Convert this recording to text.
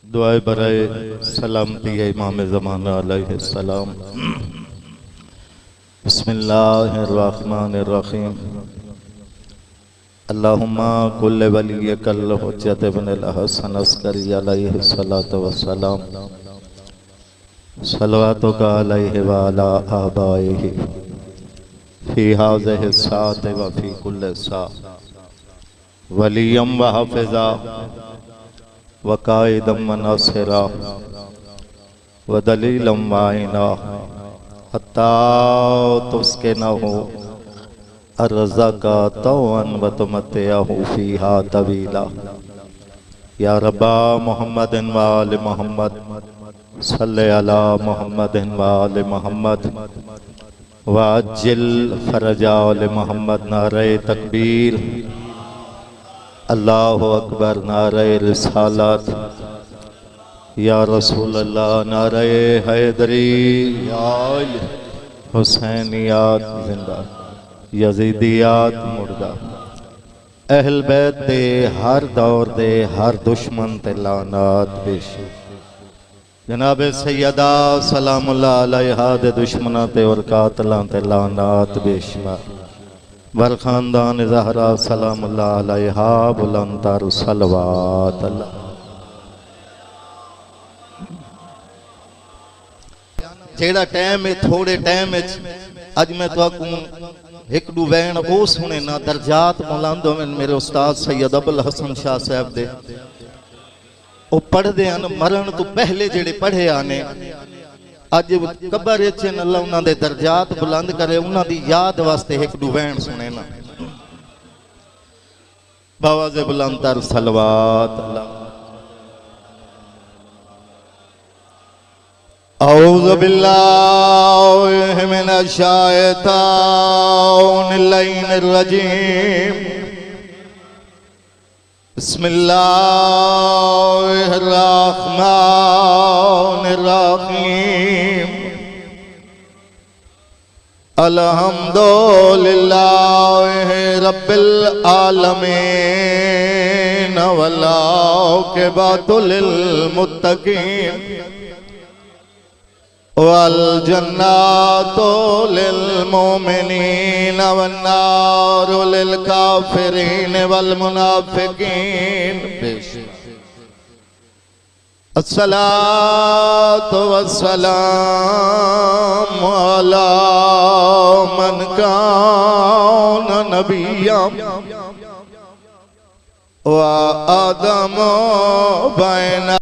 दुआए बराए सलामती है इमाम ज़माना अलैहिस्सलाम। बिस्मिल्लाहिर्रहमानिर्रहीम। अल्लाहुम्मा कुल्ले वलिय्यकल हुज्जत इब्नुल हसन अस्करी अलैहिस्सलातु वस्सलाम। सलवातुका अलैहि व अला आबाइहि फी हाज़िहि साअति व फी कुल्लि सा वलिय्यम व हाफ़िज़ा व काइदम व नासिरा व दलीलम व आइना हत्ता तुस्किनहु अर्ज़का तौअन व तुमत्तिअहु फ़ीहा तवीला। या रब्बा मुहम्मदिन व आलि मुहम्मद सल्लि अला मुहम्मदिन व आलि मुहम्मद व अज्जिल फ़रजा आलि मुहम्मद। नारे तकबीर, अल्लाहु अकबर, नारे रिसालत, या रसूल अल्लाह, नारे हैदरी, या हुसैनियात जिंदा, यजीदियात मुर्दा। अहल बैत दे हर दौर दे हर दुश्मन ते लानत पेश। जनाब सैयदा सलामुल्लाह अलैहा दे दुश्मना ते और कातलां ते लानत बेशुमार। वर खानदान ज़हरा सलामुल्लाह अलैहा बुलंदतर सलवात अल्लाह। जेड़ा टाइम है थोड़े टाइम अज मैं तो एक दू वैन ओ सुने ना दर्जात बुलंद में मेरे उस्ताद सैयद अबुल हसन शाह साहब दे ओ पढ़दे हैं मरण तो पहले जेड़े पढ़े आने अज कबर च अल्लाह उन्हां दे दर्जात बुलंद करे। उन्हां दी याद वास्ते एक दू वैन सुने ना बावाज़े बुलंदतर सलवात अल्लाह। औज़ु बिल्लाहि मिनश शैतानिर रजीम। बिस्मिल्लाहिर रहमानिर रहीम। अल्हम्दुलिल्लाहि रब्बिल आलमीन वल आक़िबतु लिल मुत्तक़ीन वल जन्नतु लिल मोमिनीन वन नारु लिल काफिरीन वल मुनाफिकीन। अस्सलातु वस्सलामु अला मन काना नबिय्यम व आदम बैना